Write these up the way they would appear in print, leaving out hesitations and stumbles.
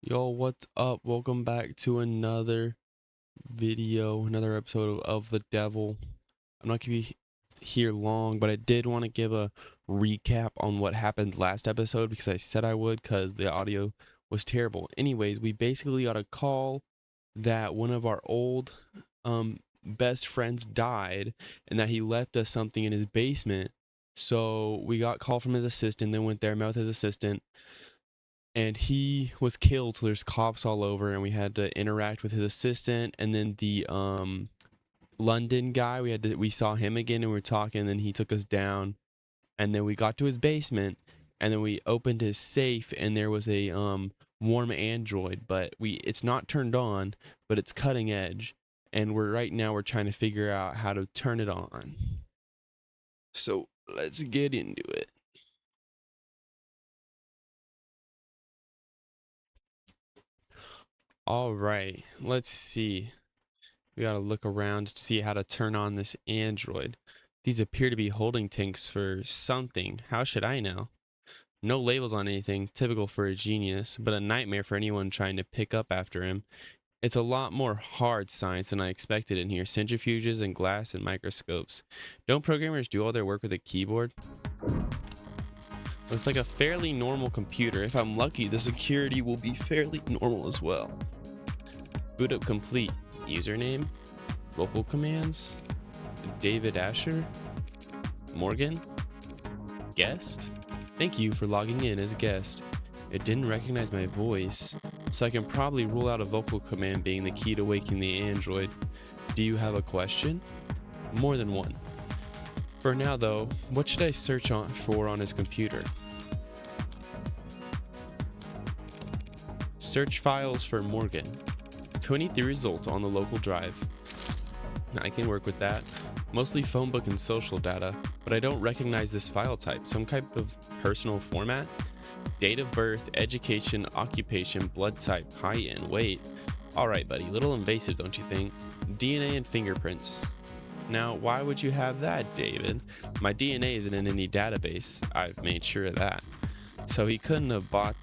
Yo, what's up? Welcome back to another video, another episode of The Devil. I'm not gonna be here long, but I did want to give a recap on what happened last episode because I said I would because the audio was terrible. Anyways, we basically got a call that one of our old best friends died and that he left us something in his basement. So we got call from his assistant, then went there, met with his assistant, and he was killed. So there's cops all over, and we had to interact with his assistant, and then the London guy. We saw him again, and we were talking. And then he took us down, and then we got to his basement, and then we opened his safe, and there was a warm Android, but it's not turned on, but it's cutting edge, and we're trying to figure out how to turn it on. So let's get into it. All right, let's see. We gotta look around to see how to turn on this Android. These appear to be holding tanks for something. How should I know? No labels on anything, typical for a genius, but a nightmare for anyone trying to pick up after him. It's a lot more hard science than I expected in here. Centrifuges and glass and microscopes. Don't programmers do all their work with a keyboard? Looks like a fairly normal computer. If I'm lucky, the security will be fairly normal as well. Boot up complete. Username? Vocal commands? David Asher? Morgan? Guest? Thank you for logging in as a guest. It didn't recognize my voice, so I can probably rule out a vocal command being the key to waking the android. Do you have a question? More than one. For now though, what should I search for on his computer? Search files for Morgan. 23 results on the local drive. I can work with that. Mostly phone book and social data, but I don't recognize this file type. Some type of personal format? Date of birth, education, occupation, blood type, height, and weight. Alright, buddy, little invasive, don't you think? DNA and fingerprints. Now, why would you have that, David? My DNA isn't in any database. I've made sure of that. So he couldn't have bought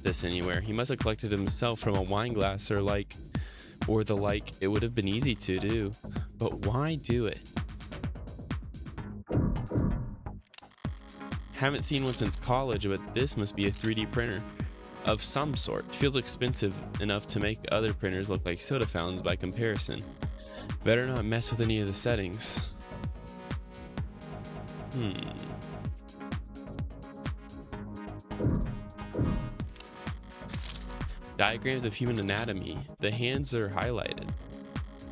this anywhere. He must have collected himself from a wine glass or the like. It would have been easy to do, but why do it? Haven't seen one since college, but this must be a 3D printer of some sort. Feels expensive enough to make other printers look like soda fountains by comparison. Better not mess with any of the settings. Diagrams of human anatomy. The hands are highlighted.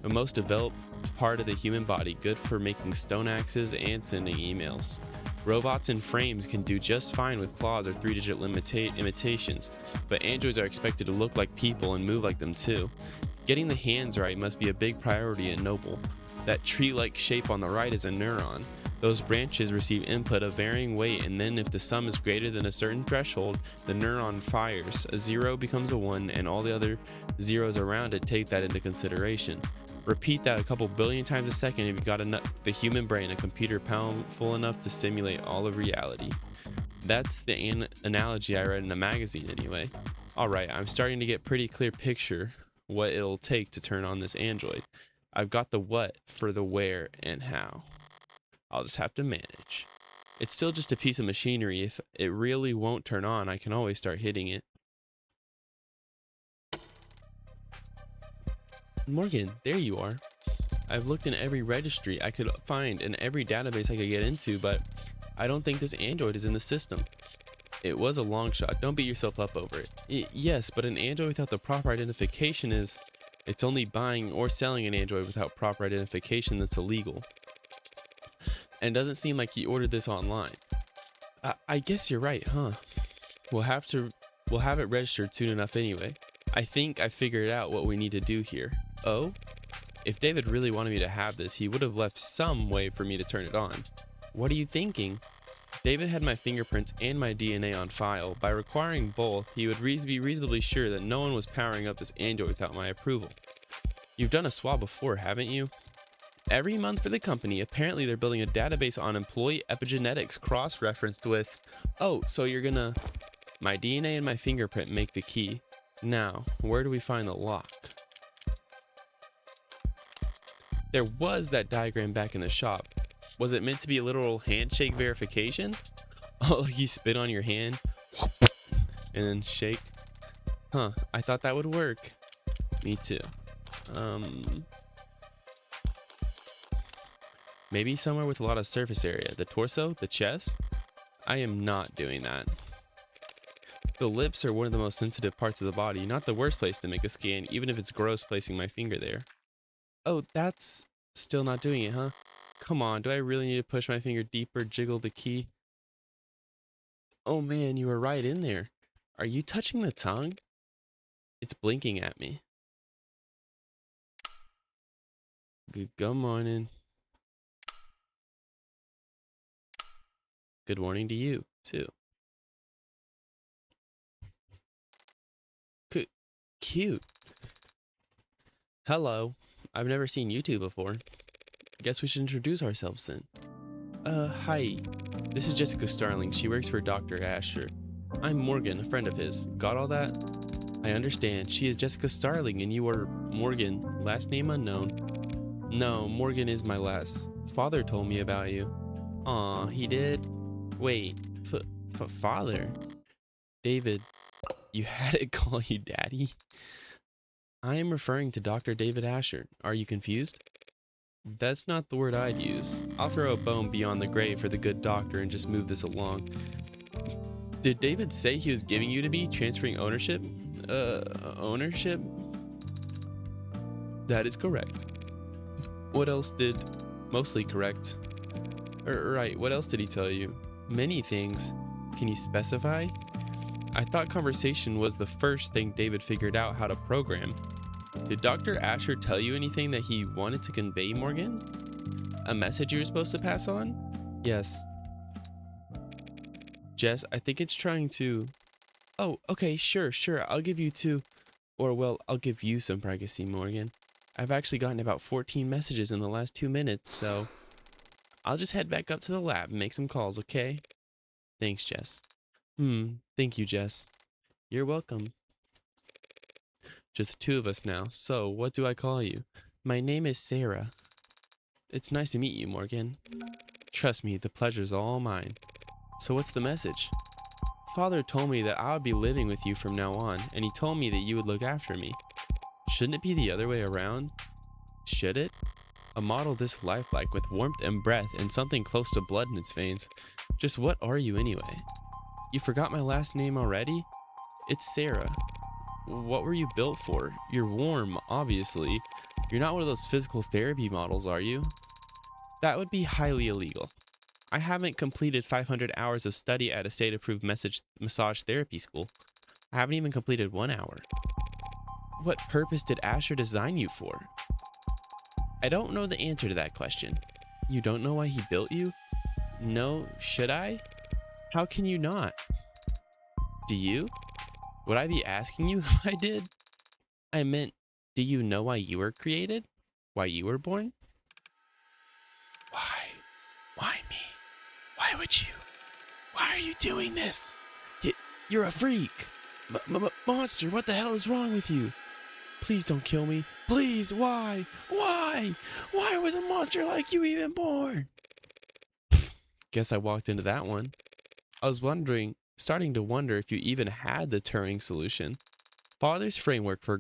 The most developed part of the human body, good for making stone axes and sending emails. Robots and frames can do just fine with claws or 3-digit imitations, but androids are expected to look like people and move like them too. Getting the hands right must be a big priority and noble. That tree-like shape on the right is a neuron. Those branches receive input of varying weight, and then if the sum is greater than a certain threshold, the neuron fires. A 0 becomes a 1, and all the other zeros around it take that into consideration. Repeat that a couple billion times a second if you got the human brain, a computer powerful enough to simulate all of reality. That's the analogy I read in a magazine anyway. Alright, I'm starting to get pretty clear picture what it'll take to turn on this android. I've got the what for the where and how. I'll just have to manage. It's still just a piece of machinery. If it really won't turn on, I can always start hitting it. Morgan, there you are. I've looked in every registry I could find and every database I could get into, but I don't think this android is in the system. It was a long shot. Don't beat yourself up over it. Yes, but an android without the proper identification it's only buying or selling an android without proper identification that's illegal. And it doesn't seem like he ordered this online. I guess you're right, huh? We'll have it registered soon enough anyway. I think I figured out what we need to do here. Oh? If David really wanted me to have this, he would have left some way for me to turn it on. What are you thinking? David had my fingerprints and my DNA on file. By requiring both, he would be reasonably sure that no one was powering up this android without my approval. You've done a swab before, haven't you? Every month for the company. Apparently they're building a database on employee epigenetics cross-referenced with... Oh, so you're gonna... My DNA and my fingerprint make the key. Now, where do we find the lock? There was that diagram back in the shop. Was it meant to be a literal handshake verification? Oh, you spit on your hand and then shake? Huh, I thought that would work. Me too. Maybe somewhere with a lot of surface area. The torso? The chest? I am not doing that. The lips are one of the most sensitive parts of the body, not the worst place to make a scan, even if it's gross placing my finger there. Oh, that's still not doing it, huh? Come on, do I really need to push my finger deeper, jiggle the key? Oh man, you were right in there. Are you touching the tongue? It's blinking at me. Good morning. Good morning to you, too. Cute. Hello. I've never seen you two before. Guess we should introduce ourselves then. Hi. This is Jessica Starling. She works for Dr. Asher. I'm Morgan, a friend of his. Got all that? I understand. She is Jessica Starling and you are Morgan. Last name unknown. No, Morgan is my last. Father told me about you. Aw, he did? Wait, father? David, you had it call you daddy? I am referring to Dr. David Asher. Are you confused? That's not the word I'd use. I'll throw a bone beyond the grave for the good doctor and just move this along. Did David say he was giving you to me, transferring ownership? Ownership? That is correct. What else did... Mostly correct. Right, what else did he tell you? Many things. Can you specify? I thought conversation was the first thing David figured out how to program. Did Dr. Asher tell you anything that he wanted to convey, Morgan? A message you were supposed to pass on? Yes. Jess, I think it's trying to... Oh, okay, sure. I'll give you two... Or, well, I'll give you some privacy, Morgan. I've actually gotten about 14 messages in the last 2 minutes, so... I'll just head back up to the lab and make some calls, okay? Thanks, Jess. Thank you, Jess. You're welcome. Just the two of us now, so what do I call you? My name is Sarah. It's nice to meet you, Morgan. Trust me, the pleasure's all mine. So what's the message? Father told me that I would be living with you from now on, and he told me that you would look after me. Shouldn't it be the other way around? Should it? A model this lifelike with warmth and breath and something close to blood in its veins. Just what are you anyway? You forgot my last name already? It's Sarah. What were you built for? You're warm, obviously. You're not one of those physical therapy models, are you? That would be highly illegal. I haven't completed 500 hours of study at a state-approved massage therapy school. I haven't even completed 1 hour. What purpose did Asher design you for? I don't know the answer to that question. You don't know why he built you? No, should I? How can you not? Do you? Would I be asking you if I did? I meant, do you know why you were created? Why you were born? Why? Why me? Why would you? Why are you doing this? You're a freak. Monster, what the hell is wrong with you? Please don't kill me. Please, why? Why? Why was a monster like you even born? Guess I walked into that one. I was starting to wonder if you even had the Turing solution. Father's framework for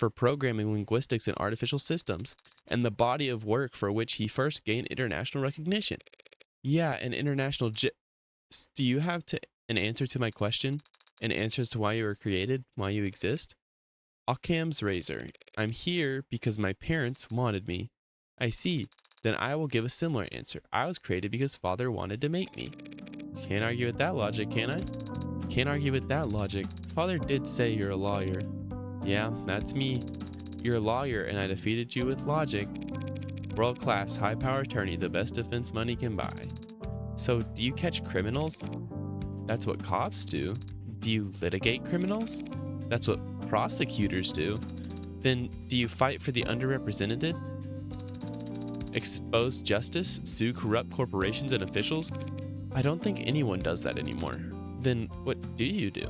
programming linguistics and artificial systems, and the body of work for which he first gained international recognition. Yeah, an international Do you have an answer to my question? An answer as to why you were created? Why you exist? Occam's razor. I'm here because my parents wanted me. I see. Then I will give a similar answer. I was created because Father wanted to make me. Can't argue with that logic, can I? Can't argue with that logic. Father did say you're a lawyer. Yeah, that's me. You're a lawyer and I defeated you with logic. World-class, high-power attorney, the best defense money can buy. So, do you catch criminals? That's what cops do. Do you litigate criminals? That's what prosecutors do. Then, do you fight for the underrepresented? Expose justice? Sue corrupt corporations and officials? I don't think anyone does that anymore. Then, what do you do?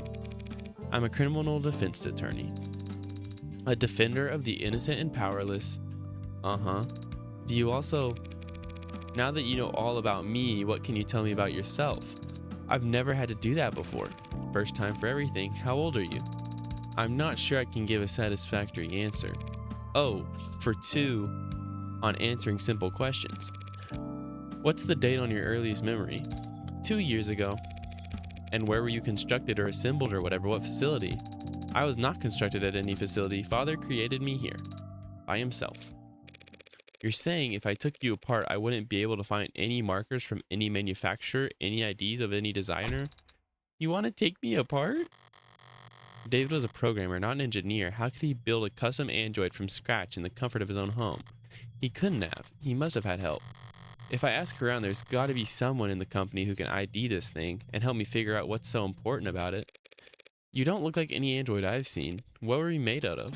I'm a criminal defense attorney. A defender of the innocent and powerless. Uh-huh. Do you also... Now that you know all about me, what can you tell me about yourself? I've never had to do that before. First time for everything. How old are you? I'm not sure I can give a satisfactory answer. Oh, for 2 on answering simple questions. What's the date on your earliest memory? 2 years ago. And where were you constructed or assembled or whatever? What facility? I was not constructed at any facility. Father created me here. By himself. You're saying if I took you apart, I wouldn't be able to find any markers from any manufacturer, any IDs of any designer? You want to take me apart? David was a programmer, not an engineer. How could he build a custom android from scratch in the comfort of his own home? He couldn't have. He must have had help. If I ask around, there's got to be someone in the company who can ID this thing and help me figure out what's so important about it. You don't look like any android I've seen. What were you made out of?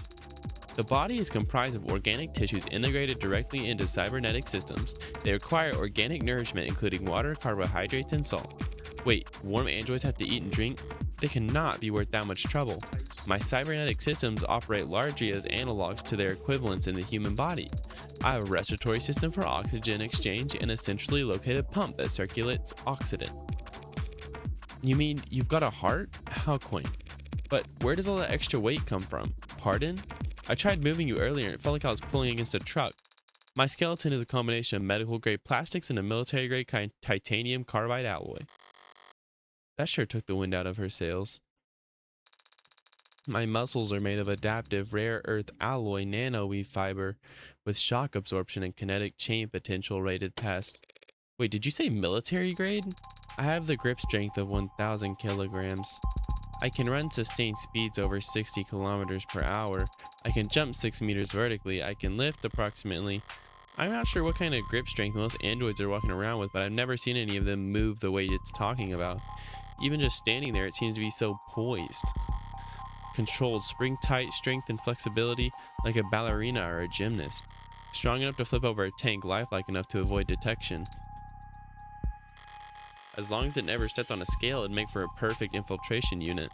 The body is comprised of organic tissues integrated directly into cybernetic systems. They require organic nourishment including water, carbohydrates, and salt. Wait, warm androids have to eat and drink? They cannot be worth that much trouble. My cybernetic systems operate largely as analogs to their equivalents in the human body. I have a respiratory system for oxygen exchange and a centrally located pump that circulates oxygen. You mean you've got a heart? How quaint. But where does all that extra weight come from? Pardon? I tried moving you earlier and it felt like I was pulling against a truck. My skeleton is a combination of medical grade plastics and a military grade titanium carbide alloy. That sure took the wind out of her sails. My muscles are made of adaptive rare earth alloy nanoweave fiber with shock absorption and kinetic chain potential rated past. Wait, did you say military grade? I have the grip strength of 1,000 kilograms. I can run sustained speeds over 60 kilometers per hour. I can jump 6 meters vertically. I can lift approximately. I'm not sure what kind of grip strength most androids are walking around with, but I've never seen any of them move the way it's talking about. Even just standing there, it seems to be so poised. Controlled, spring-tight strength and flexibility like a ballerina or a gymnast. Strong enough to flip over a tank, lifelike enough to avoid detection. As long as it never stepped on a scale, it'd make for a perfect infiltration unit.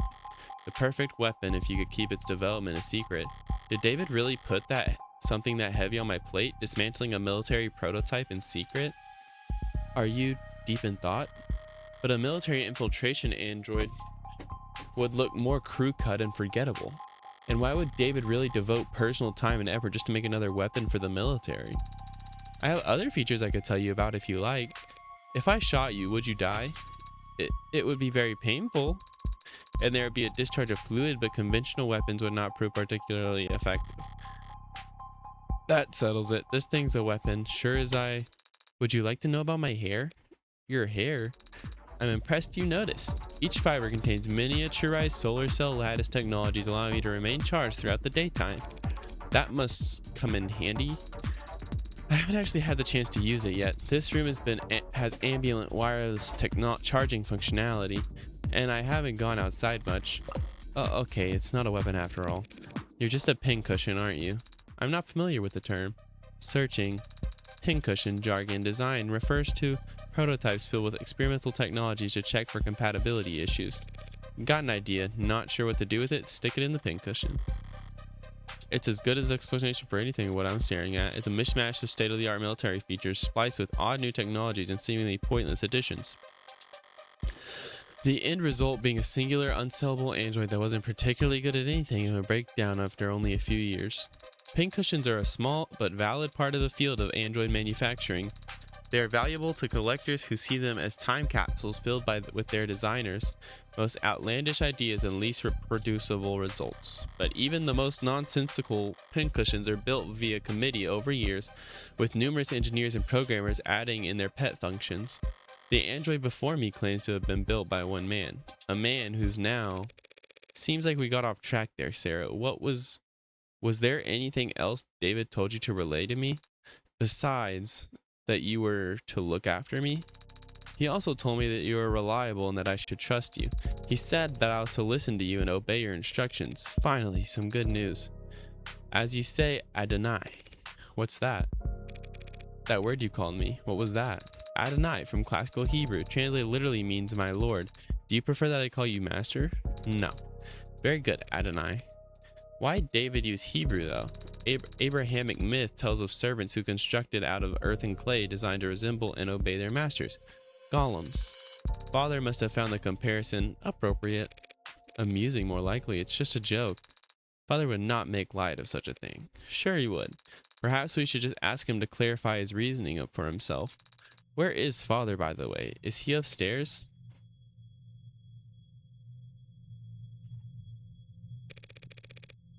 The perfect weapon if you could keep its development a secret. Did David really put something that heavy on my plate, dismantling a military prototype in secret? Are you deep in thought? But a military infiltration android would look more crew-cut and forgettable. And why would David really devote personal time and effort just to make another weapon for the military? I have other features I could tell you about if you like. If I shot you, would you die? It would be very painful, and there would be a discharge of fluid, but conventional weapons would not prove particularly effective. That settles it. This thing's a weapon, sure as I... Would you like to know about my hair? Your hair? I'm impressed you noticed. Each fiber contains miniaturized solar cell lattice technologies allowing me to remain charged throughout the daytime. That must come in handy. I haven't actually had the chance to use it yet. This room has ambient wireless charging functionality, and I haven't gone outside much. Oh, okay, it's not a weapon after all. You're just a pincushion, aren't you? I'm not familiar with the term. Searching. Pincushion jargon design refers to prototypes filled with experimental technologies to check for compatibility issues. Got an idea, not sure what to do with it, stick it in the pincushion. It's as good as explanation for anything of what I'm staring at. It's a mishmash of state-of-the-art military features spliced with odd new technologies and seemingly pointless additions. The end result being a singular, unsellable android that wasn't particularly good at anything and would break down after only a few years. Pincushions are a small but valid part of the field of android manufacturing. They are valuable to collectors who see them as time capsules filled with their designers' most outlandish ideas and least reproducible results. But even the most nonsensical pincushions are built via committee over years, with numerous engineers and programmers adding in their pet functions. The android before me claims to have been built by one man, a man who's now... Seems like we got off track there, Sarah. Was there anything else David told you to relay to me? Besides that you were to look after me? He also told me that you were reliable and that I should trust you. He said that I was to listen to you and obey your instructions. Finally, some good news. As you say, Adonai. What's that? That word you called me. What was that? Adonai from classical Hebrew. Translated literally means my lord. Do you prefer that I call you master? No. Very good, Adonai. Why David use Hebrew though? Abrahamic myth tells of servants who constructed out of earth and clay designed to resemble and obey their masters. Golems. Father must have found the comparison appropriate. Amusing, more likely. It's just a joke. Father would not make light of such a thing. Sure he would. Perhaps we should just ask him to clarify his reasoning up for himself. Where is Father, by the way? Is he upstairs?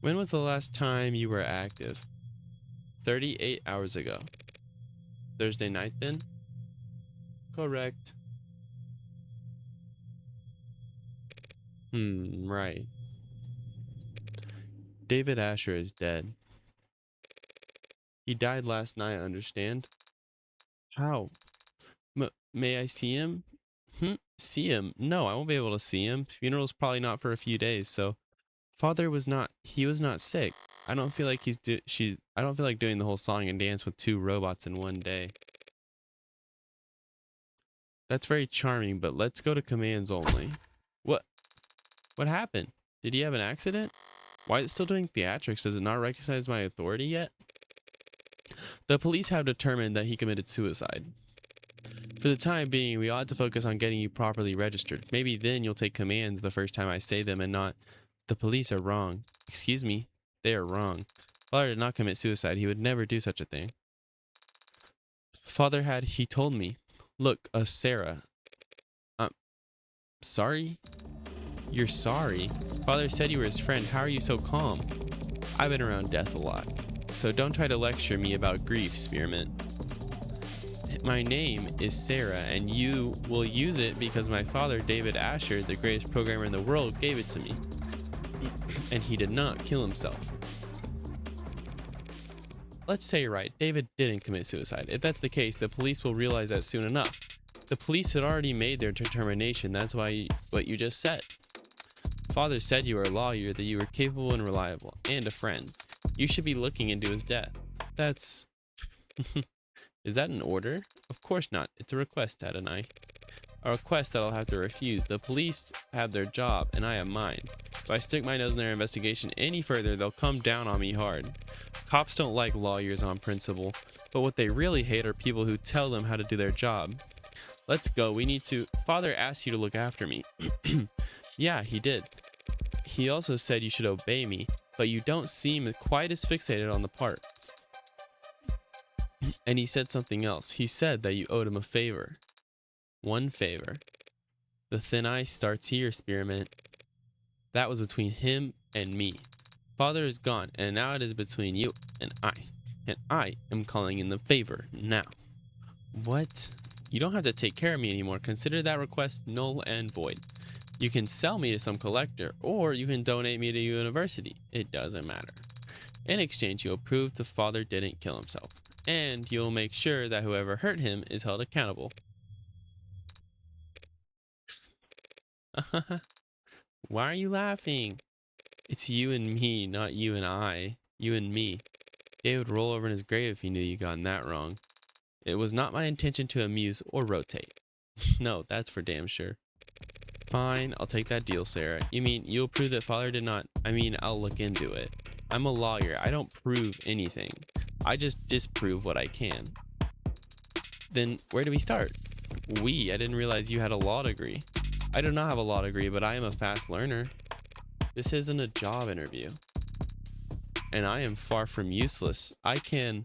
When was the last time you were active? 38 hours ago. Thursday night then? Correct. Right. David Asher is dead. He died last night, I understand. How? May I see him? See him? No, I won't be able to see him. Funeral's probably not for a few days, so Father was not, he was not sick. I don't feel like I don't feel like doing the whole song and dance with 2 robots in one day. That's very charming, but let's go to commands only. What? What happened? Did he have an accident? Why is it still doing theatrics? Does it not recognize my authority yet? The police have determined that he committed suicide. For the time being, we ought to focus on getting you properly registered. Maybe then you'll take commands the first time I say them and not, the police are wrong. Excuse me, they are wrong. Father did not commit suicide. He would never do such a thing. Father had, he told me. Look, Sarah. Sorry? You're sorry? Father said you were his friend. How are you so calm? I've been around death a lot. So don't try to lecture me about grief, Spearmint. My name is Sarah, and you will use it because my father, David Asher, the greatest programmer in the world, gave it to me. And he did not kill himself. Let's say you're right. David didn't commit suicide. If that's the case, the police will realize that soon enough. The police had already made their determination. That's why what you just said. Father said you were a lawyer, that you were capable and reliable, and a friend. You should be looking into his death. That's... Is that an order? Of course not. It's a request, Adonai. A request that I'll have to refuse. The police have their job, and I have mine. If I stick my nose in their investigation any further, they'll come down on me hard. Cops don't like lawyers on principle, but what they really hate are people who tell them how to do their job. Let's go. We need to... Father asked you to look after me. Yeah, he did. He also said you should obey me, but you don't seem quite as fixated on the part. And he said something else. He said that you owed him a favor. One favor. The thin ice starts here, Spearmint. That was between him and me. Father is gone, and now it is between you and I. And I am calling in the favor now. What? You don't have to take care of me anymore. Consider that request null and void. You can sell me to some collector, or you can donate me to university. It doesn't matter. In exchange, you'll prove the father didn't kill himself. And you'll make sure that whoever hurt him is held accountable. Why are you laughing? It's you and me, not you and I. You and me. David would roll over in his grave if he knew you gotten that wrong. It was not my intention to amuse or rotate. No, that's for damn sure. Fine, I'll take that deal, Sarah. You mean you'll prove that father did not... I mean, I'll look into it. I'm a lawyer. I don't prove anything. I just disprove what I can. Then where do we start? I didn't realize you had a law degree. I do not have a law degree, but I am a fast learner. This isn't a job interview. And I am far from useless. I can...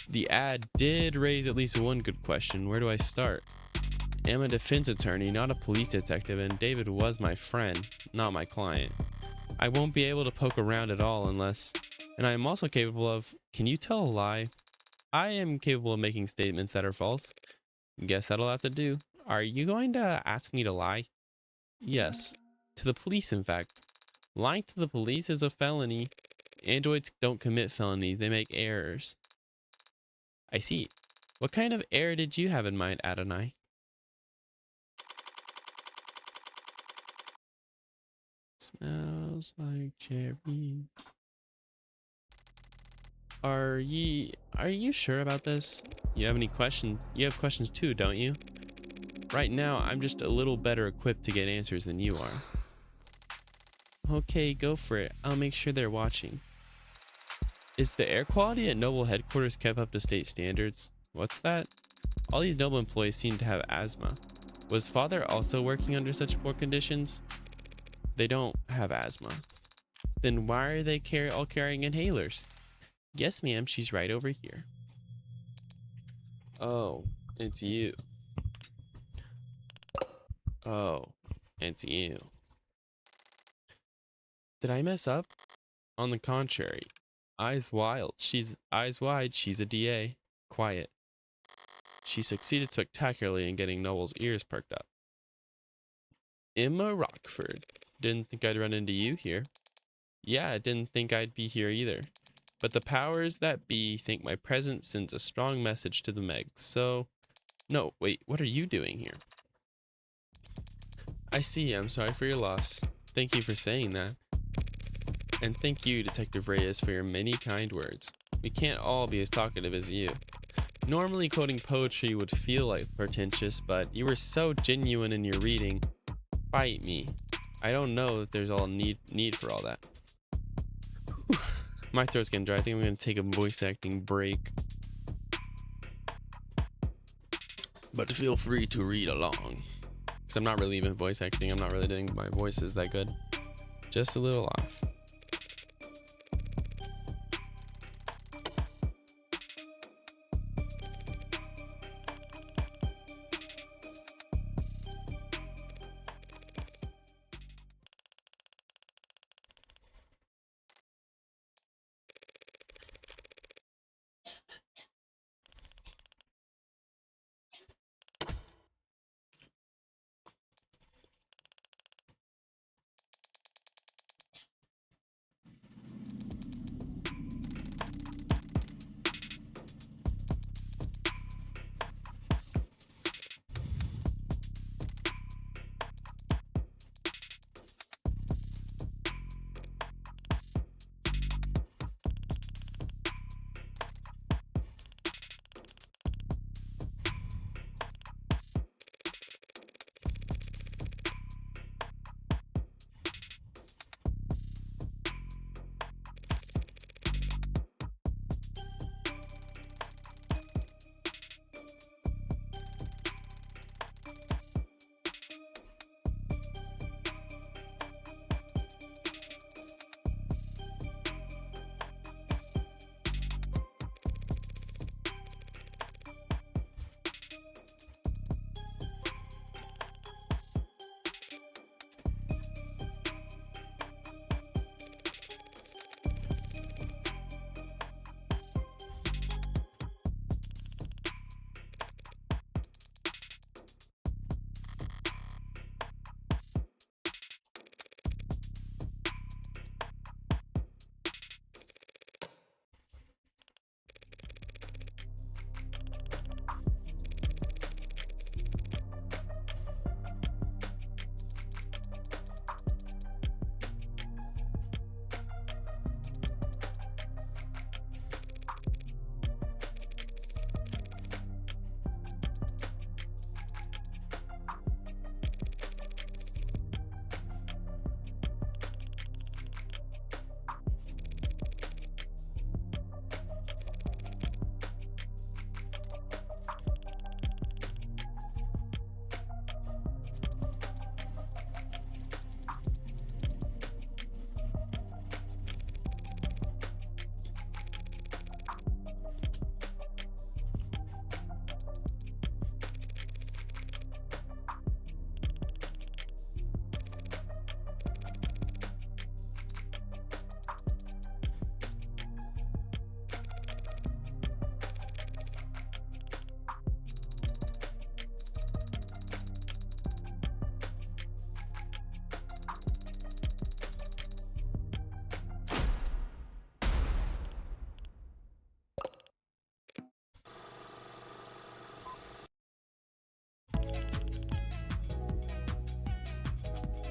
The ad did raise at least one good question. Where do I start? I'm a defense attorney, not a police detective, and David was my friend, not my client. I won't be able to poke around at all unless... And I am also capable of... Can you tell a lie? I am capable of making statements that are false. Guess that'll have to do. Are you going to ask me to lie? Yes. To the police, in fact. Lying to the police is a felony. Androids don't commit felonies, they make errors. I see. What kind of error did you have in mind, Adonai? Smells like cherry. Are you sure about this? You have any questions? You have questions too, don't you? Right now, I'm just a little better equipped to get answers than you are. Okay, go for it. I'll make sure they're watching. Is the air quality at Noble headquarters kept up to state standards? What's that? All these Noble employees seem to have asthma. Was Father also working under such poor conditions? They don't have asthma. Then why are they all carrying inhalers? Yes, ma'am, she's right over here. Oh, it's you. Oh, it's you. Did I mess up? On the contrary. Eyes wide, she's a DA. Quiet. She succeeded spectacularly in getting Noble's ears perked up. Emma Rockford. Didn't think I'd run into you here. Yeah, I didn't think I'd be here either. But the powers that be think my presence sends a strong message to the Megs, so... No, wait, what are you doing here? I see, I'm sorry for your loss. Thank you for saying that. And thank you, Detective Reyes, for your many kind words. We can't all be as talkative as you. Normally quoting poetry would feel like pretentious, but you were so genuine in your reading. Fight me. I don't know that there's all need for all that. Whew. My throat's getting dry. I think I'm going to take a voice acting break. But feel free to read along. Because I'm not really even voice acting. I'm not really doing my voices that good. Just a little off.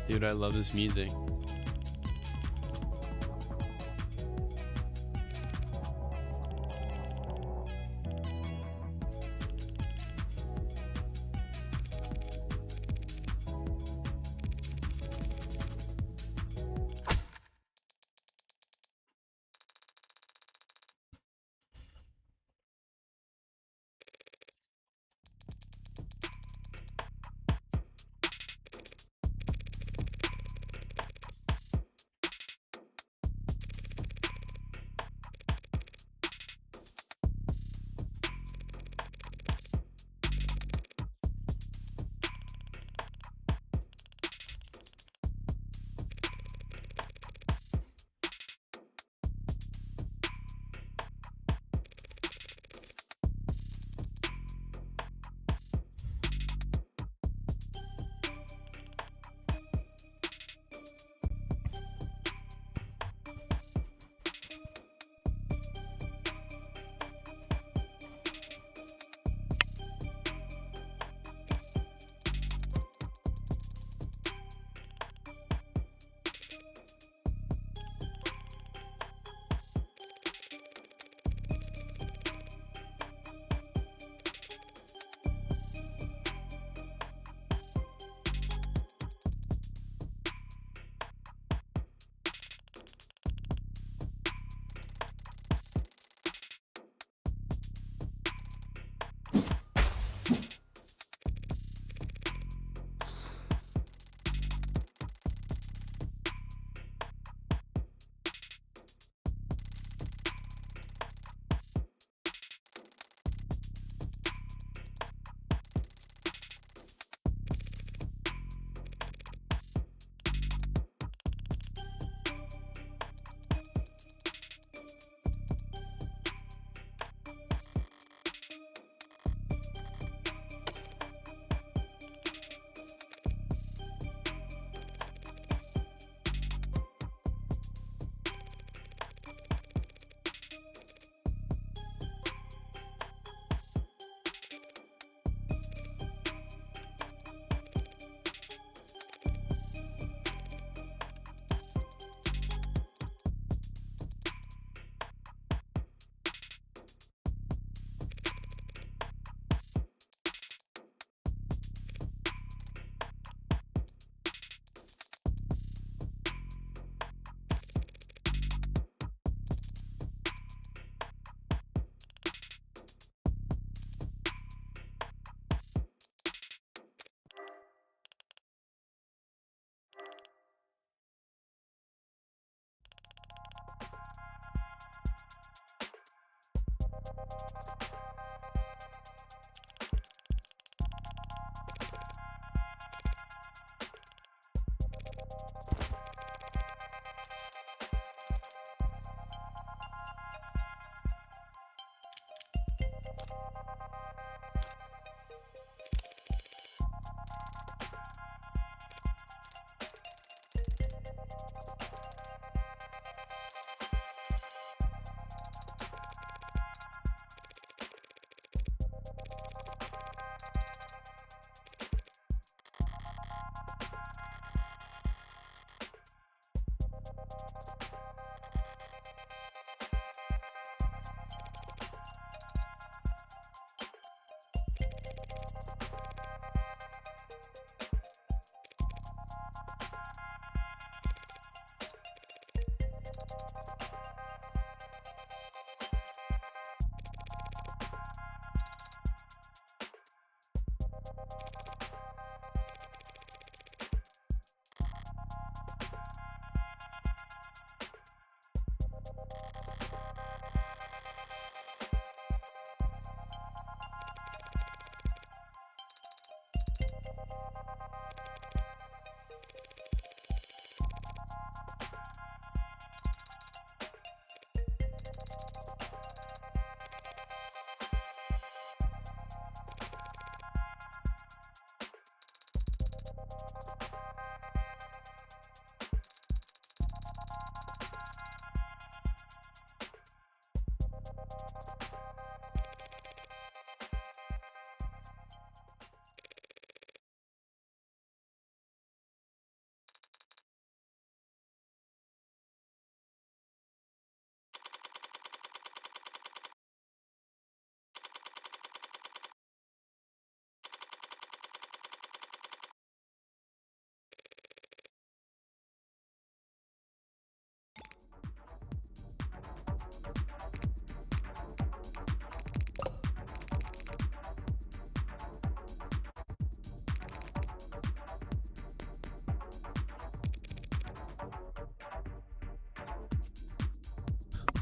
Dude, I love this music.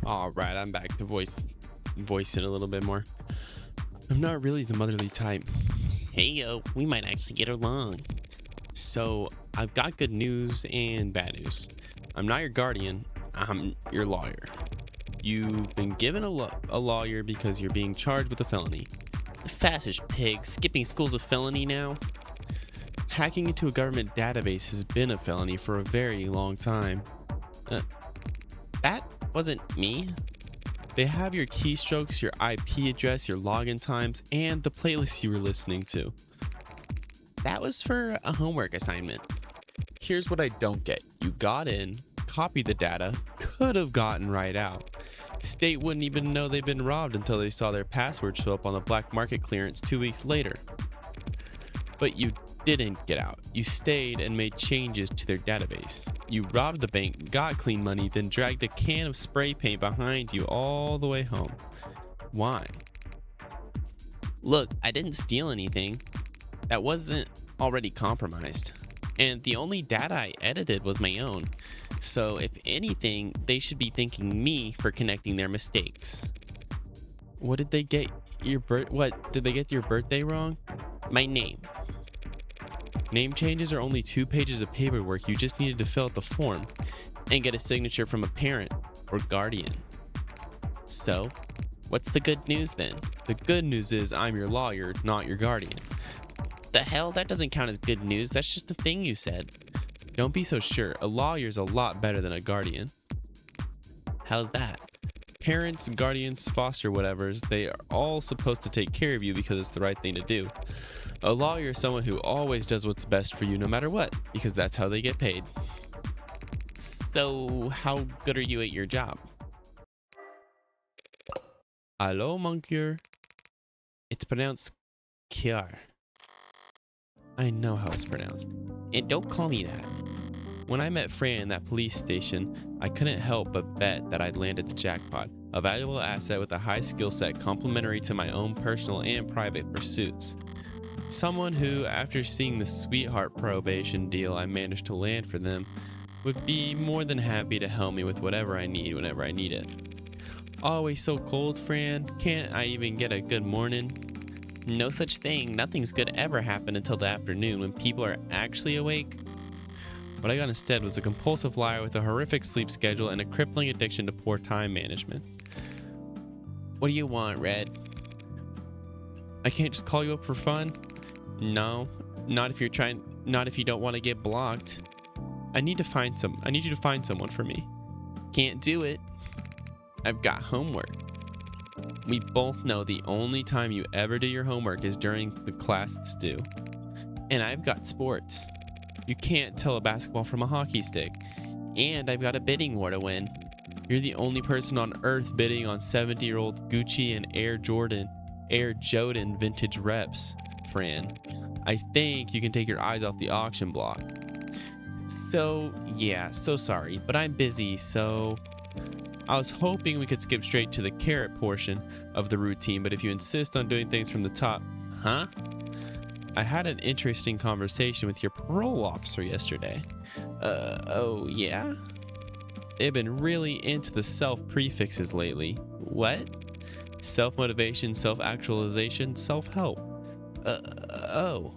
All right, I'm back to voice it a little bit more. I'm not really the motherly type. Hey yo, we might actually get along. So I've got good news and bad news. I'm not your guardian. I'm your lawyer. You've been given a lawyer because you're being charged with a felony. Fastish pig, skipping school's a felony now? Hacking into a government database has been a felony for a very long time. That wasn't me. They have your keystrokes, your IP address, your login times, and the playlist you were listening to. That was for a homework assignment. Here's what I don't get. You got in, copied the data, could have gotten right out. State wouldn't even know they've been robbed until they saw their password show up on the black market clearance 2 weeks later. But you didn't get out. You stayed and made changes to their database. You robbed the bank, got clean money, then dragged a can of spray paint behind you all the way home. Why? Look, I didn't steal anything. That wasn't already compromised. And the only data I edited was my own. So if anything, they should be thanking me for connecting their mistakes. What did they get your did they get your birthday wrong? My name. Name changes are only 2 pages of paperwork. You just needed to fill out the form And get a signature from a parent or guardian. So, what's the good news then? The good news is I'm your lawyer, not your guardian. The hell? That doesn't count as good news. That's just the thing you said. Don't be so sure. A lawyer's a lot better than a guardian. How's that? Parents, guardians, foster whatevers, they are all supposed to take care of you because it's the right thing to do. A lawyer is someone who always does what's best for you no matter what, because that's how they get paid. So, how good are you at your job? Hello, monsieur. It's pronounced Kiar. I know how it's pronounced. And don't call me that. When I met Fran in that police station, I couldn't help but bet that I'd landed the jackpot, a valuable asset with a high skill set complementary to my own personal and private pursuits. Someone who, after seeing the sweetheart probation deal I managed to land for them, would be more than happy to help me with whatever I need whenever I need it. Always so cold, Fran. Can't I even get a good morning? No such thing. Nothing's good ever happen until the afternoon when people are actually awake. What I got instead was a compulsive liar with a horrific sleep schedule and a crippling addiction to poor time management. What do you want, Red? I can't just call you up for fun. No, Not if you don't want to get blocked. I need you to find someone for me. can't do it. I've got homework. We both know the only time you ever do your homework is during the class it's due. And I've got sports. You can't tell a basketball from a hockey stick. And I've got a bidding war to win. You're the only person on earth bidding on 70-year-old Gucci and Air Jordan vintage reps, Fran. I think you can take your eyes off the auction block. So sorry, but I'm busy, so... I was hoping we could skip straight to the carrot portion of the routine, but if you insist on doing things from the top... Huh? I had an interesting conversation with your parole officer yesterday. Oh yeah? They've been really into the self prefixes lately. What? Self-motivation, self-actualization, self-help. Oh.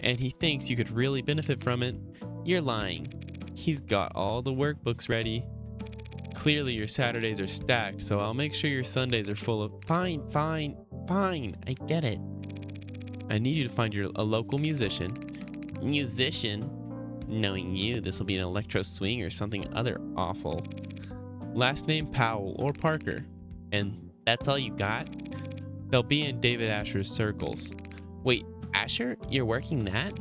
And he thinks you could really benefit from it. You're lying. He's got all the workbooks ready. Clearly your Saturdays are stacked, so I'll make sure your Sundays are full of... Fine. I get it. I need you to find a local musician. Musician? Knowing you, this will be an electro swing or something other awful. Last name Powell or Parker. And that's all you got? They'll be in David Asher's circles. Wait, Asher? You're working that?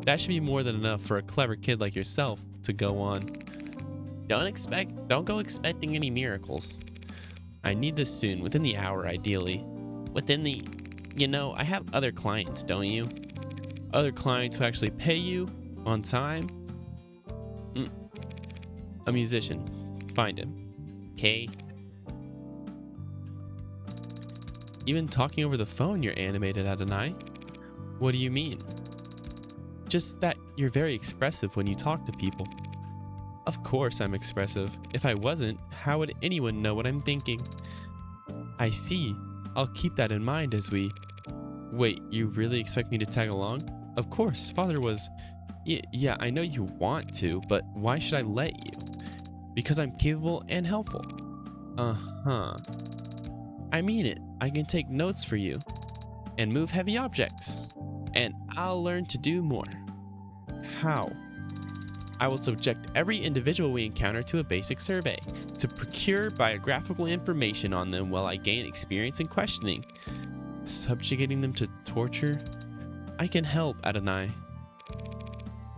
That should be more than enough for a clever kid like yourself to go on. Don't go expecting any miracles. I need this soon, within the hour ideally. I have other clients, don't you? Other clients who actually pay you on time? A musician. Find him. Okay. Even talking over the phone you're animated, Adonai. What do you mean? Just that you're very expressive when you talk to people. Of course I'm expressive. If I wasn't, how would anyone know what I'm thinking? I see. I'll keep that in mind as we... Wait, you really expect me to tag along? Of course, father was... Yeah, I know you want to, but why should I let you? Because I'm capable and helpful. Uh-huh. I mean it. I can take notes for you and move heavy objects. And I'll learn to do more. How? I will subject every individual we encounter to a basic survey to procure biographical information on them while I gain experience in questioning. Subjugating them to torture? I can help, Adonai.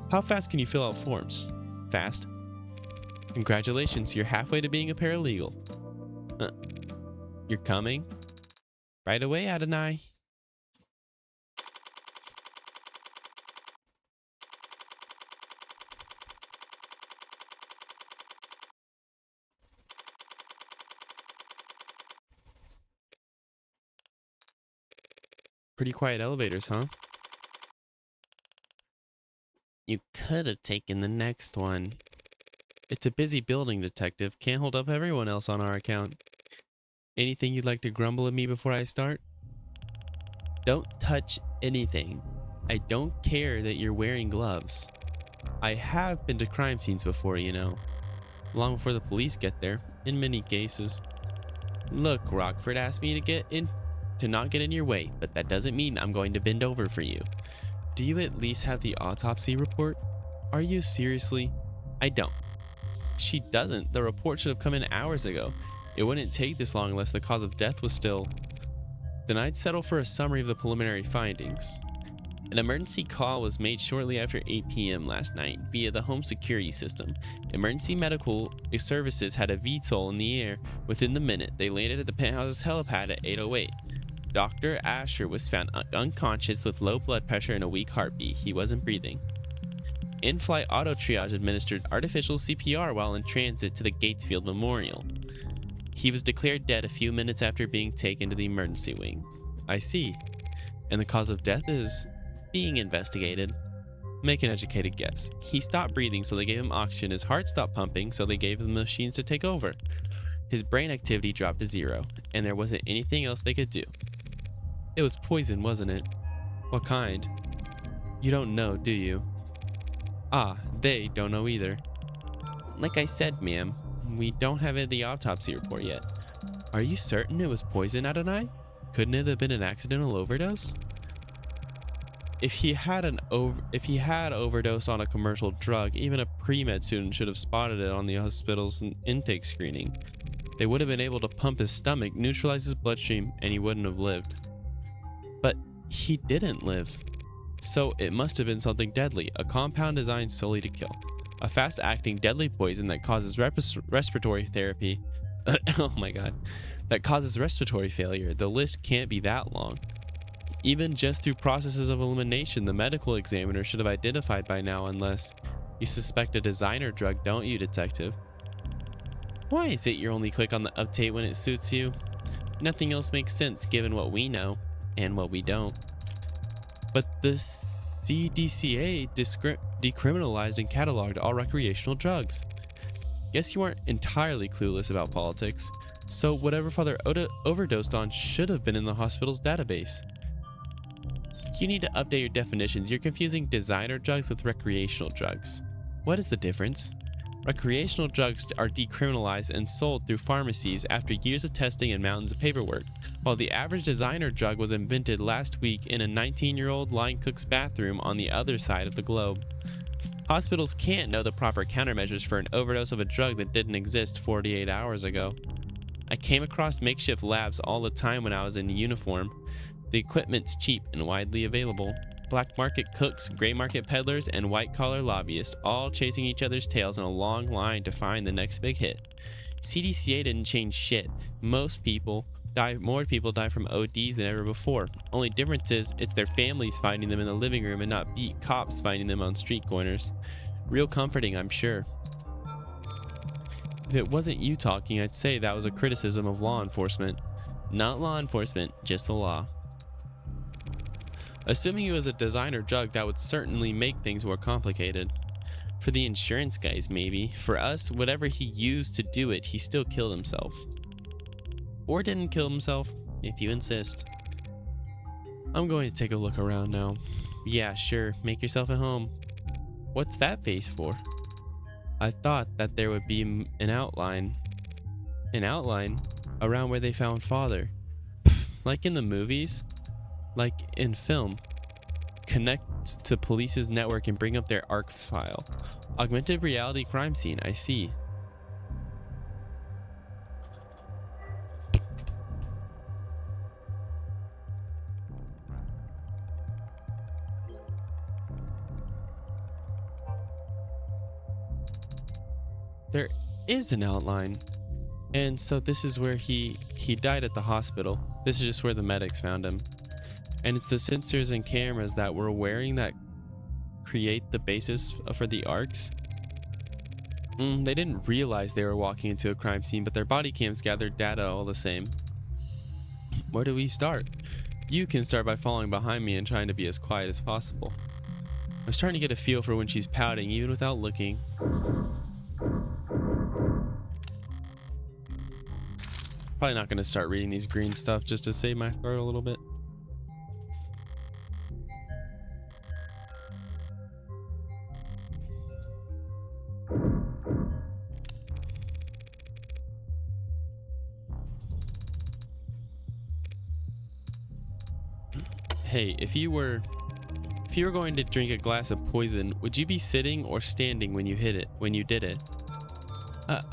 How fast can you fill out forms? Fast. Congratulations, you're halfway to being a paralegal. You're coming? Right away, Adonai. Pretty quiet elevators, huh? You could have taken the next one. It's a busy building, detective. Can't hold up everyone else on our account. Anything you'd like to grumble at me before I start? Don't touch anything. I don't care that you're wearing gloves. I have been to crime scenes before, you know. Long before the police get there, in many cases. Look, Rockford asked me to not get in your way, but that doesn't mean I'm going to bend over for you. Do you at least have the autopsy report? Are you seriously? I don't. She doesn't. The report should have come in hours ago. It wouldn't take this long unless the cause of death was still... Then I'd settle for a summary of the preliminary findings. An emergency call was made shortly after 8 p.m. last night via the home security system. Emergency medical services had a VTOL in the air. Within the minute, they landed at the penthouse's helipad at 8:08. Dr. Asher was found unconscious with low blood pressure and a weak heartbeat. He wasn't breathing. In-flight auto triage administered artificial CPR while in transit to the Gatesfield Memorial. He was declared dead a few minutes after being taken to the emergency wing. I see. And the cause of death is being investigated. Make an educated guess. He stopped breathing, so they gave him oxygen. His heart stopped pumping, so they gave him machines to take over. His brain activity dropped to 0, and there wasn't anything else they could do. It was poison, wasn't it? What kind? You don't know, do you? Ah, they don't know either. Like I said, ma'am, we don't have the autopsy report yet. Are you certain it was poison, Adonai? Couldn't it have been an accidental overdose? If he had overdosed on a commercial drug, even a pre-med student should have spotted it on the hospital's intake screening. They would have been able to pump his stomach, neutralize his bloodstream, and he wouldn't have lived. But he didn't live. So it must have been something deadly, a compound designed solely to kill. A fast-acting deadly poison that causes respiratory therapy. Oh my god. That causes respiratory failure. The list can't be that long. Even just through processes of elimination, the medical examiner should have identified by now, unless you suspect a designer drug, don't you, detective? Why is it you're only quick on the update when it suits you? Nothing else makes sense given what we know and what we don't. But the CDCA decriminalized and cataloged all recreational drugs. Guess you aren't entirely clueless about politics. So whatever Father Oda overdosed on should have been in the hospital's database. You need to update your definitions. You're confusing designer drugs with recreational drugs. What is the difference? Recreational drugs are decriminalized and sold through pharmacies after years of testing and mountains of paperwork, while the average designer drug was invented last week in a 19-year-old line cook's bathroom on the other side of the globe. Hospitals can't know the proper countermeasures for an overdose of a drug that didn't exist 48 hours ago. I came across makeshift labs all the time when I was in uniform. The equipment's cheap and widely available. Black market cooks, gray market peddlers, and white-collar lobbyists all chasing each other's tails in a long line to find the next big hit. CDCA didn't change shit. More people die from ODs than ever before. Only difference is, it's their families finding them in the living room and not beat cops finding them on street corners. Real comforting, I'm sure. If it wasn't you talking, I'd say that was a criticism of law enforcement. Not law enforcement, just the law. Assuming it was a designer drug, that would certainly make things more complicated. For the insurance guys, maybe. For us, whatever he used to do it, he still killed himself. Or didn't kill himself, if you insist. I'm going to take a look around now. Yeah, sure, make yourself at home. What's that face for? I thought that there would be an outline. An outline? Around where they found father. Like in the movies? Like in film. Connect to police's network and bring up their ARC file. Augmented reality crime scene, I see. There is an outline. And so this is where he died at the hospital. This is just where the medics found him. And it's the sensors and cameras that we're wearing that create the basis for the arcs. They didn't realize they were walking into a crime scene, but their body cams gathered data all the same. Where do we start? You can start by following behind me and trying to be as quiet as possible. I'm starting to get a feel for when she's pouting, even without looking. Probably not going to start reading these green stuff just to save my throat a little bit. Hey, if you were going to drink a glass of poison, would you be sitting or standing when you did it?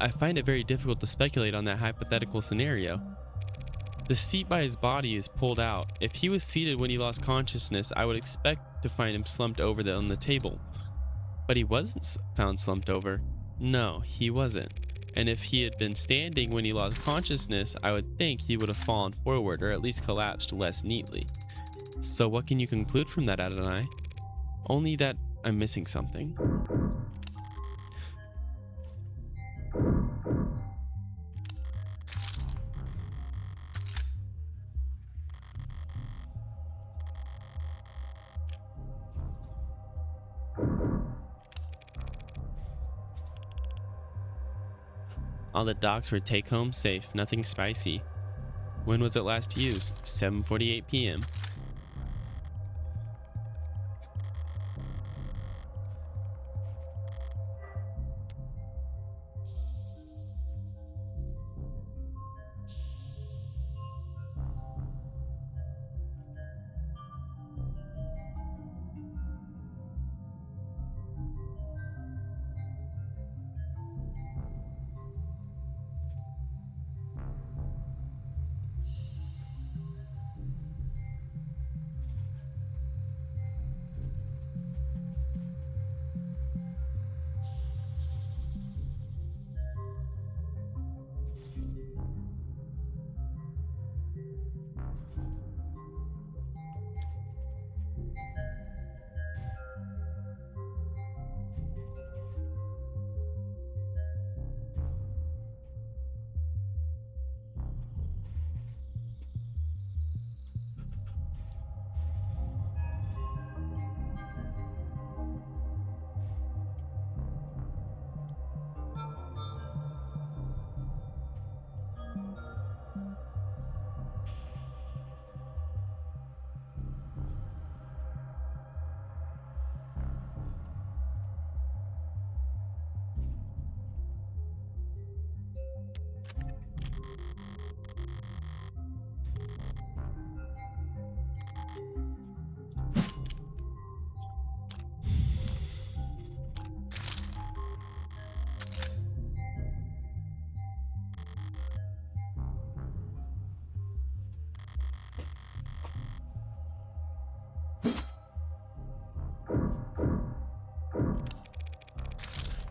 I find it very difficult to speculate on that hypothetical scenario. The seat by his body is pulled out. If he was seated when he lost consciousness, I would expect to find him slumped over on the table. But he wasn't found slumped over. No, he wasn't. And if he had been standing when he lost consciousness, I would think he would have fallen forward or at least collapsed less neatly. So what can you conclude from that, Adonai? Only that I'm missing something. All the docs were take-home safe, nothing spicy. When was it last used? 7:48 p.m.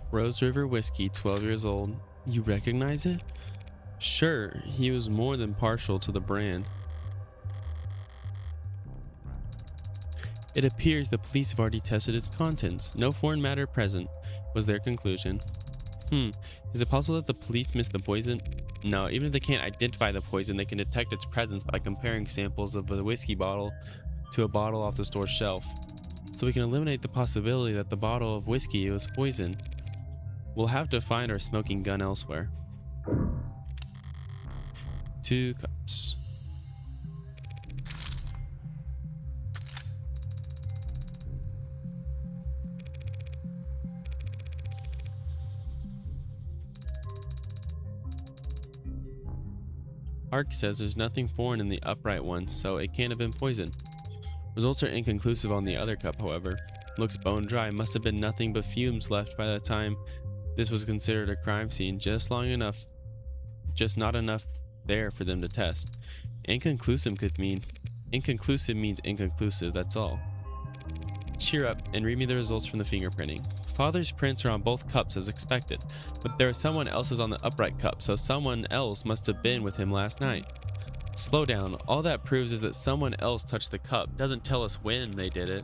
Rose River Whiskey, 12 years old. You recognize it? Sure, he was more than partial to the brand. It appears the police have already tested its contents. No foreign matter present, was their conclusion. Is it possible that the police missed the poison? No, even if they can't identify the poison, they can detect its presence by comparing samples of the whiskey bottle to a bottle off the store shelf. so we can eliminate the possibility that the bottle of whiskey was poisoned. We'll have to find our smoking gun elsewhere. 2 cups. Ark says there's nothing foreign in the upright one, so it can't have been poisoned. Results are inconclusive on the other cup, however. Looks bone dry, must have been nothing but fumes left by the time this was considered a crime scene, just not enough there for them to test. Inconclusive means inconclusive, that's all. Cheer up and read me the results from the fingerprinting. Father's prints are on both cups as expected, but there was someone else's on the upright cup, so someone else must have been with him last night. Slow down, all that proves is that someone else touched the cup, doesn't tell us when they did it.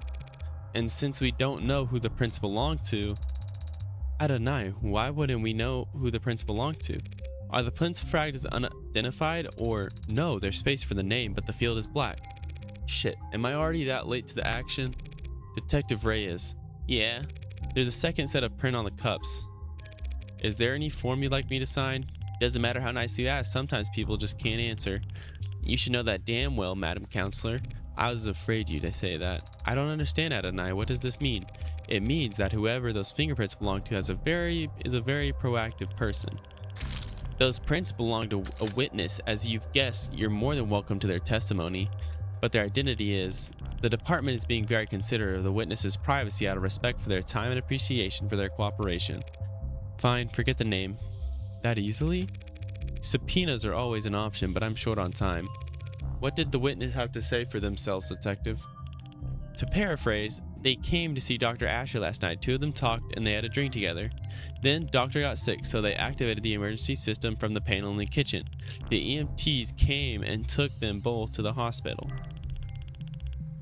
And since we don't know who the prints belong to, Adonai, why wouldn't we know who the prints belong to? Are the prints fragged as unidentified, or no, there's space for the name, but the field is black? Shit, am I already that late to the action? Detective Reyes. Yeah? There's a second set of print on the cups. Is there any form you'd like me to sign? Doesn't matter how nice you ask, sometimes people just can't answer. You should know that damn well, Madam Counselor. I was afraid you'd say that. I don't understand, Adonai. What does this mean? It means that whoever those fingerprints belong to is a very proactive person. Those prints belong to a witness. As you've guessed, you're more than welcome to their testimony. But their identity is... The department is being very considerate of the witness's privacy out of respect for their time and appreciation for their cooperation. Fine, forget the name. That easily? Subpoenas are always an option, but I'm short on time. What did the witness have to say for themselves, Detective? To paraphrase, they came to see Dr. Asher last night. 2 of them talked and they had a drink together. Then Doctor got sick, so they activated the emergency system from the panel in the kitchen. The EMTs came and took them both to the hospital.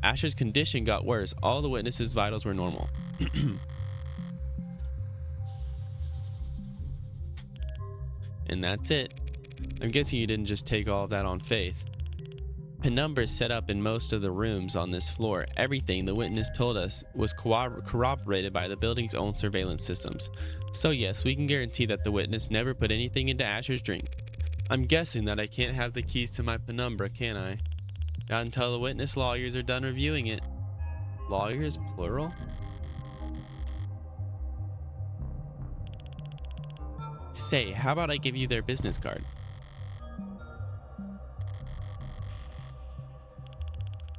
Asher's condition got worse. All the witnesses' vitals were normal. And that's it. I'm guessing you didn't just take all of that on faith. Penumbras set up in most of the rooms on this floor. Everything the witness told us was corroborated by the building's own surveillance systems. So yes, we can guarantee that the witness never put anything into Asher's drink. I'm guessing that I can't have the keys to my penumbra, can I? Not until the witness lawyers are done reviewing it. Lawyers, plural? Say, how about I give you their business card?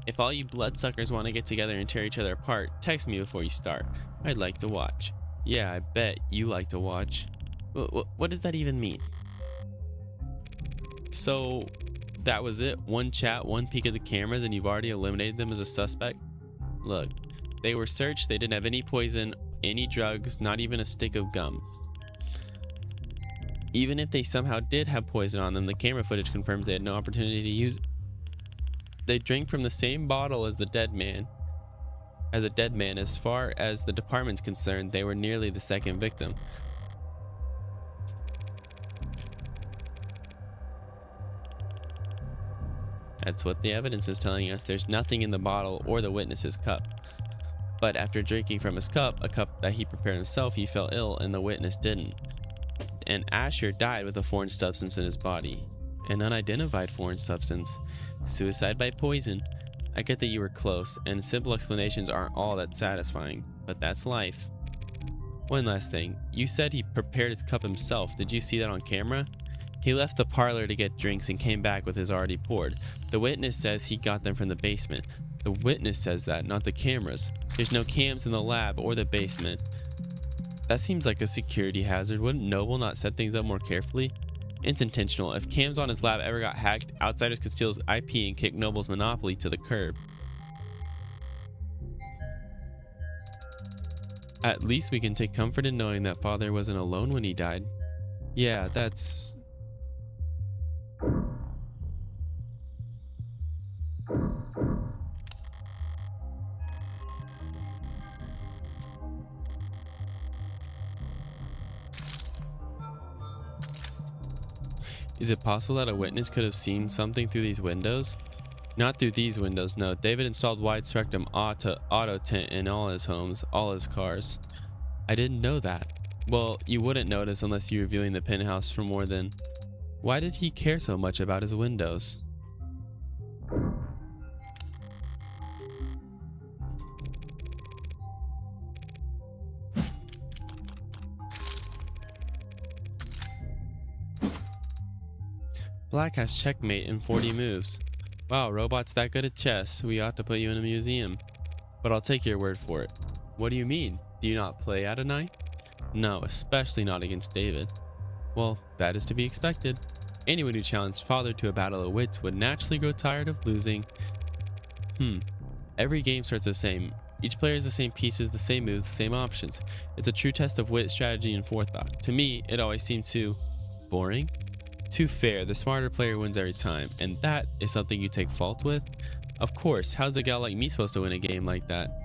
If all you bloodsuckers want to get together and tear each other apart, text me before you start. I'd like to watch. Yeah, I bet you like to watch. What does that even mean? So, that was it? One chat, one peek at the cameras, and you've already eliminated them as a suspect? Look, they were searched, they didn't have any poison, any drugs, not even a stick of gum. Even if they somehow did have poison on them, the camera footage confirms they had no opportunity to use it. They drank from the same bottle as the dead man. As far as the department's concerned, they were nearly the second victim. That's what the evidence is telling us. There's nothing in the bottle or the witness's cup. But after drinking from his cup, a cup that he prepared himself, he fell ill and the witness didn't. And Asher died with a foreign substance in his body. An unidentified foreign substance. Suicide by poison. I get that you were close, and simple explanations aren't all that satisfying, but that's life. One last thing. You said he prepared his cup himself. Did you see that on camera? He left the parlor to get drinks and came back with his already poured. The witness says he got them from the basement. The witness says that, not the cameras. There's no cams in the lab or the basement. That seems like a security hazard. Wouldn't Noble not set things up more carefully? It's intentional. If cams on his lab ever got hacked, outsiders could steal his IP and kick Noble's monopoly to the curb. At least we can take comfort in knowing that Father wasn't alone when he died. Yeah, that's... Is it possible that a witness could have seen something through these windows? Not through these windows, no. David installed wide spectrum auto tint in all his homes, all his cars. I didn't know that. Well, you wouldn't notice unless you were viewing the penthouse for more than. Why did he care so much about his windows? Black has checkmate in 40 moves. Wow, robot's that good at chess. We ought to put you in a museum. But I'll take your word for it. What do you mean? Do you not play Adonai? No, especially not against David. Well, that is to be expected. Anyone who challenged Father to a battle of wits would naturally grow tired of losing. Every game starts the same. Each player has the same pieces, the same moves, the same options. It's a true test of wit, strategy, and forethought. To me, it always seemed too boring, too fair. The smarter player wins every time, and that is something you take fault with. Of course, how's a gal like me supposed to win a game like that?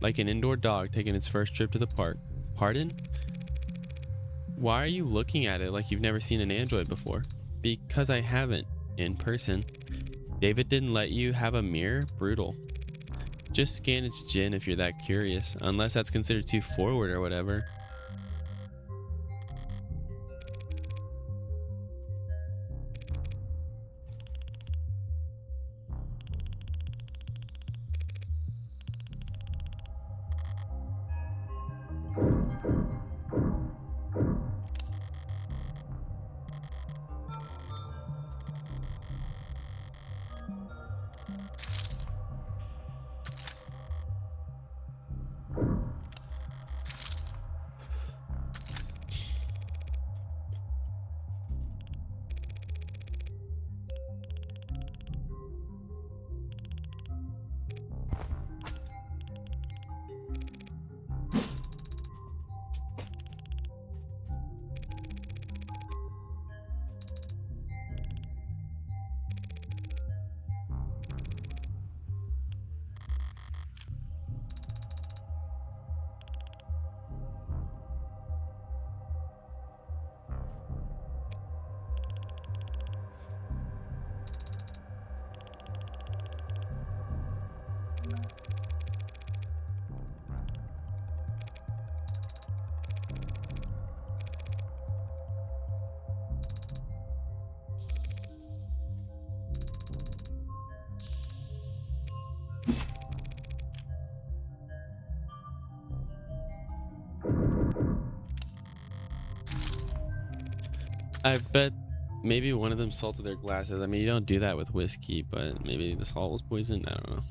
Like an indoor dog taking its first trip to the park. Pardon? Why are you looking at it like you've never seen an android before? Because I haven't, in person. David didn't let you have a mirror? Brutal. Just scan its gin if you're that curious, unless that's considered too forward or whatever. I bet maybe one of them salted their glasses. I mean, you don't do that with whiskey, but maybe the salt was poisoned. I don't know.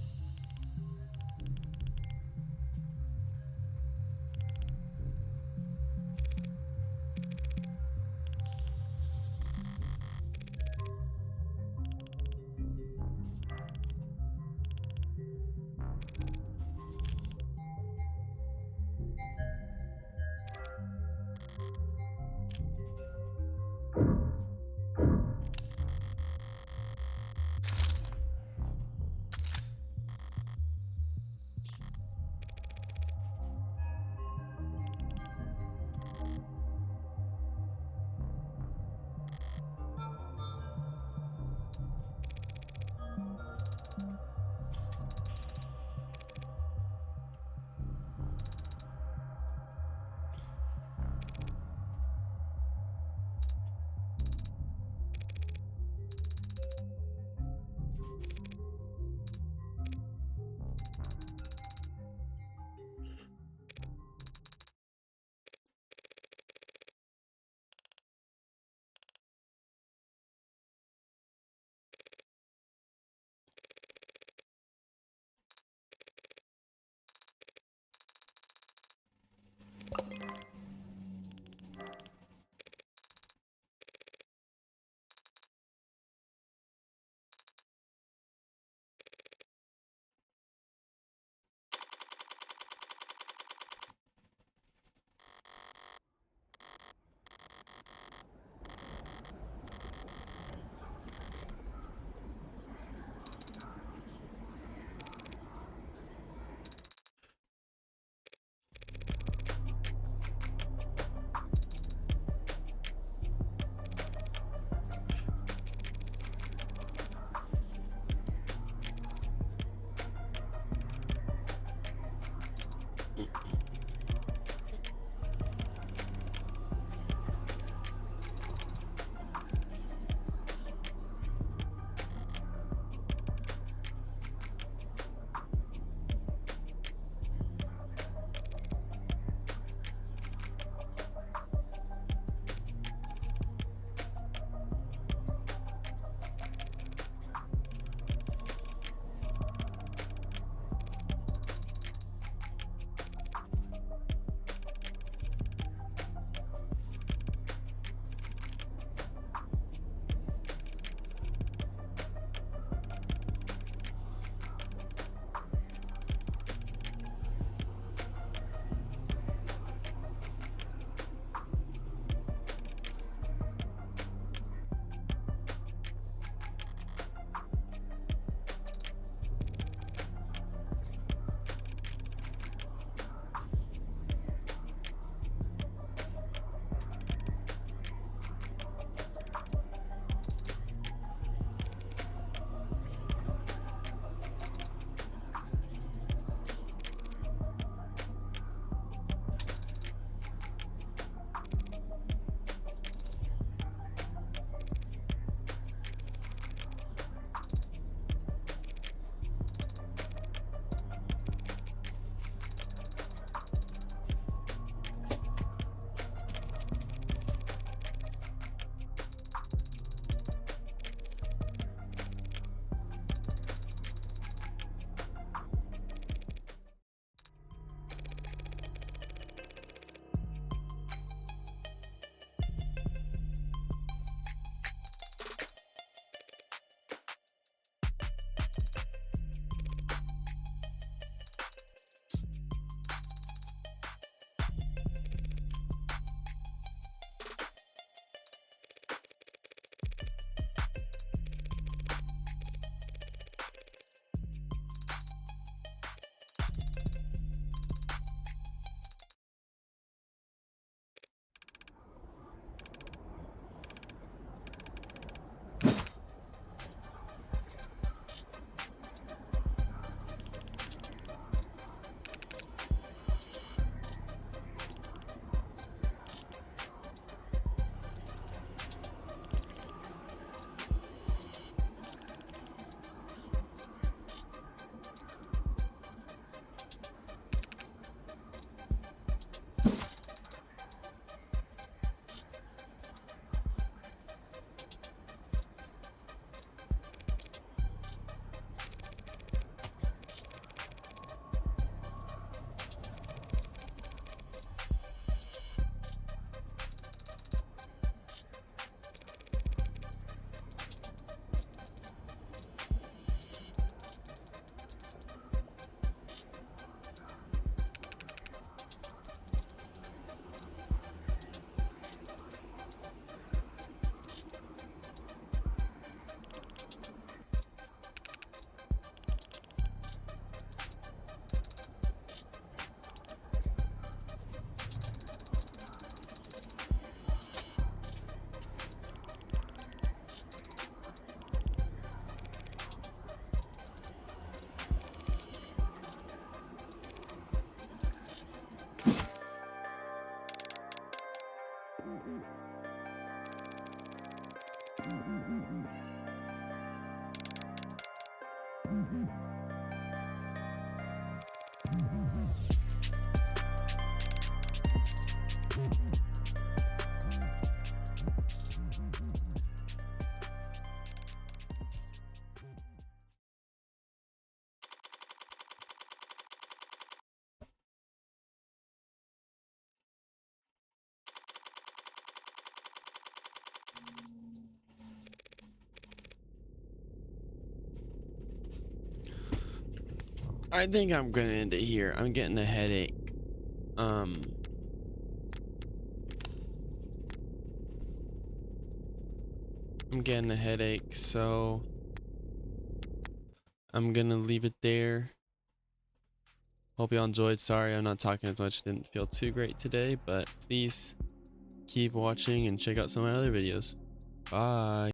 I think I'm gonna end it here. I'm getting a headache. I'm getting a headache, so I'm gonna leave it there. Hope y'all enjoyed. Sorry I'm not talking as much. Didn't feel too great today, but please keep watching and check out some of my other videos. Bye.